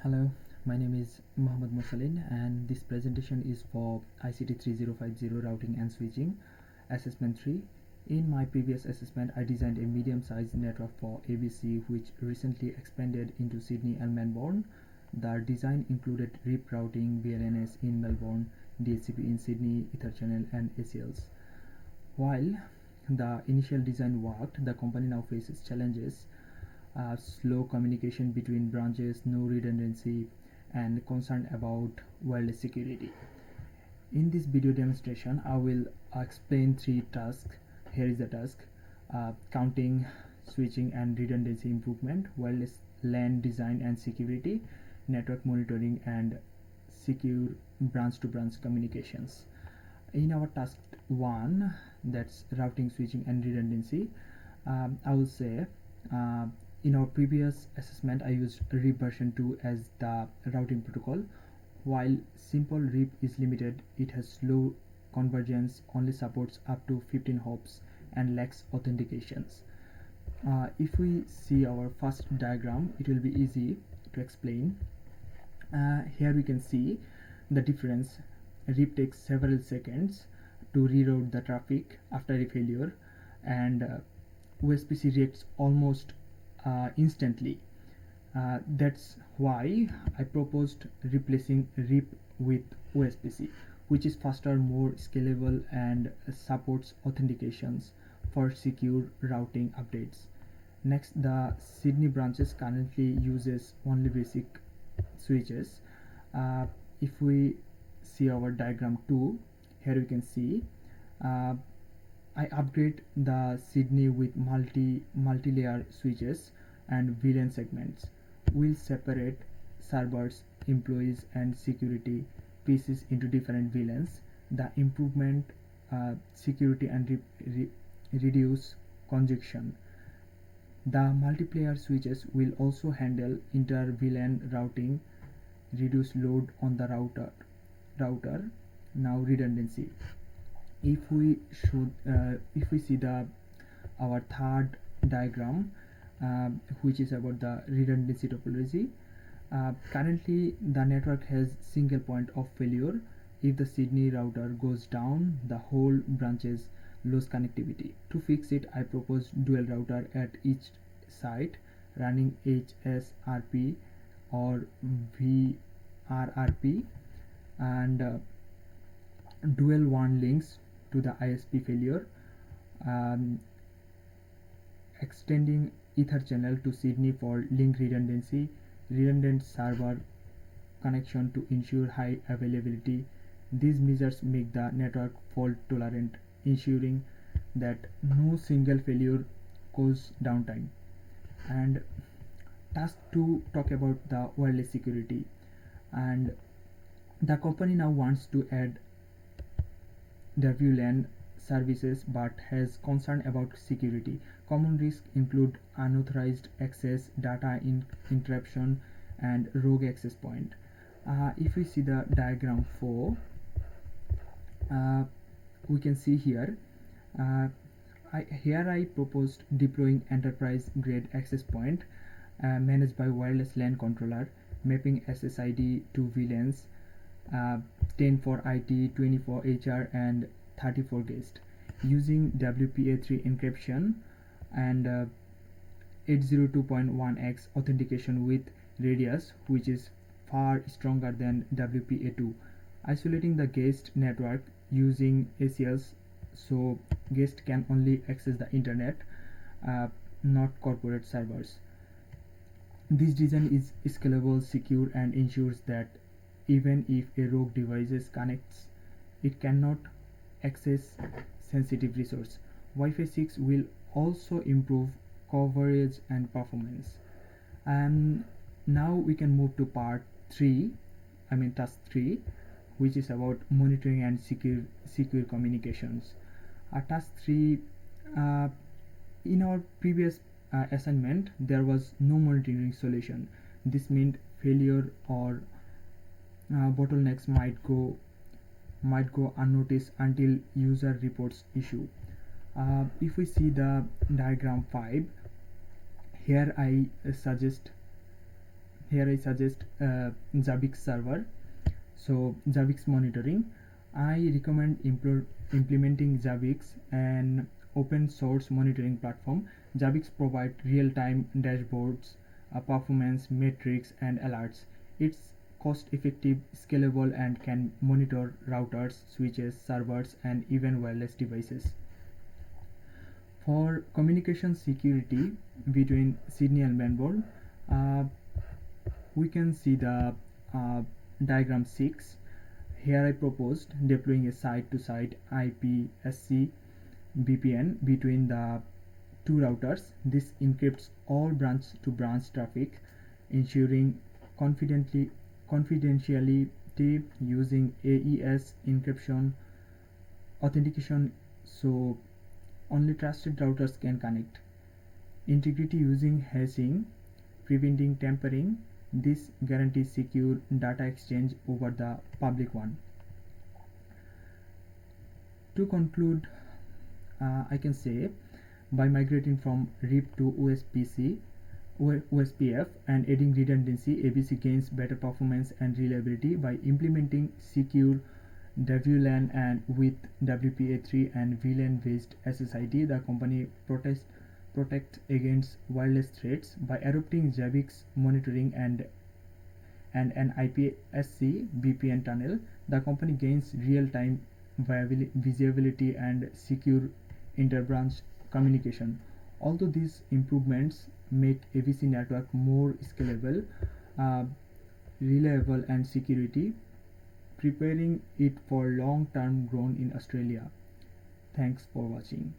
Hello, my name is Muhammad Musalin and this presentation is for ICT 3050 routing and switching assessment 3. In my previous assessment, I designed a medium-sized network for ABC which recently expanded into Sydney and Melbourne. The design included RIP routing, BLNS in Melbourne, DHCP in Sydney, Etherchannel and ACLs. While the initial design worked, the company now faces challenges: slow communication between branches, no redundancy, and concern about wireless security. In this video demonstration, I will explain three tasks. Here is the task: counting, switching and redundancy improvement, wireless LAN design and security, network monitoring, and secure branch-to-branch communications. In our task 1, that's routing, switching and redundancy, I will say uh, in our previous assessment I used RIP version 2 as the routing protocol. While simple RIP is limited, it has slow convergence, only supports up to 15 hops and lacks authentications. If we see our first diagram, it will be easy to explain. Here we can see the difference. RIP takes several seconds to reroute the traffic after a failure, and OSPC reacts almost instantly. That's why I proposed replacing RIP with OSPC, which is faster, more scalable, and supports authentications for secure routing updates. Next, the Sydney branches currently uses only basic switches. Uh, if we see our diagram 2, here we can see uh, I upgrade the Sydney with multi-layer switches and VLAN segments. We'll separate servers, employees and security pieces into different VLANs. The improvement security and reduce congestion. The multiplayer switches will also handle inter-VLAN routing, reduce load on the router. Now redundancy. If we see the our third diagram, which is about the redundancy topology. Currently the network has single point of failure. If the Sydney router goes down, the whole branches lose connectivity. To fix it, I propose dual router at each site running HSRP or VRRP, and dual WAN links to the ISP failure, um, extending Etherchannel to Sydney for link redundancy, redundant server connection to ensure high availability. These measures make the network fault tolerant, ensuring that no single failure causes downtime. And task 2 talk about the wireless security, and the company now wants to add WLAN services but has concern about security. Common risks include unauthorized access, data interruption, and rogue access point. If we see the diagram 4, we can see here. Here I proposed deploying enterprise grade access point managed by wireless LAN controller, mapping SSID to VLANs, 10 for IT, 20 for HR, and 30 for guest, using WPA3 encryption and 802.1x authentication with radius, which is far stronger than WPA2, isolating the guest network using ACLs so guest can only access the internet, not corporate servers. This design is scalable, secure, and ensures that even if a rogue device connects, it cannot access sensitive resource. Wi-Fi 6 will also improve coverage and performance. And now we can move to part 3, task 3, which is about monitoring and secure communications. Task 3, in our previous assignment there was no monitoring solution. This meant failure or bottlenecks might go unnoticed until user reports issue. If we see the diagram 5, here I suggest here I suggest Zabbix server. So Zabbix monitoring, I recommend implementing Zabbix, an open source monitoring platform. Zabbix provide real-time dashboards, performance metrics and alerts. It's cost effective, scalable and can monitor routers, switches, servers and even wireless devices. For communication security between Sydney and Melbourne, uh, we can see the uh, diagram 6. Here I proposed deploying a site-to-site IPSC VPN between the two routers. This encrypts all branch-to-branch traffic, ensuring confidentiality using AES encryption authentication, so only trusted routers can connect. Integrity using hashing, preventing tampering. This guarantees secure data exchange over the public one. To conclude, I can say by migrating from RIP to OSPF and adding redundancy, ABC gains better performance and reliability. By implementing secure WLAN and with WPA3 and VLAN based SSID, the company protect against wireless threats. By adopting Zabbix monitoring and an IPSC VPN tunnel, the company gains real-time visibility and secure interbranch communication. Although these improvements make ABC network more scalable, uh, reliable and security, preparing it for long-term growth in Australia. Thanks for watching.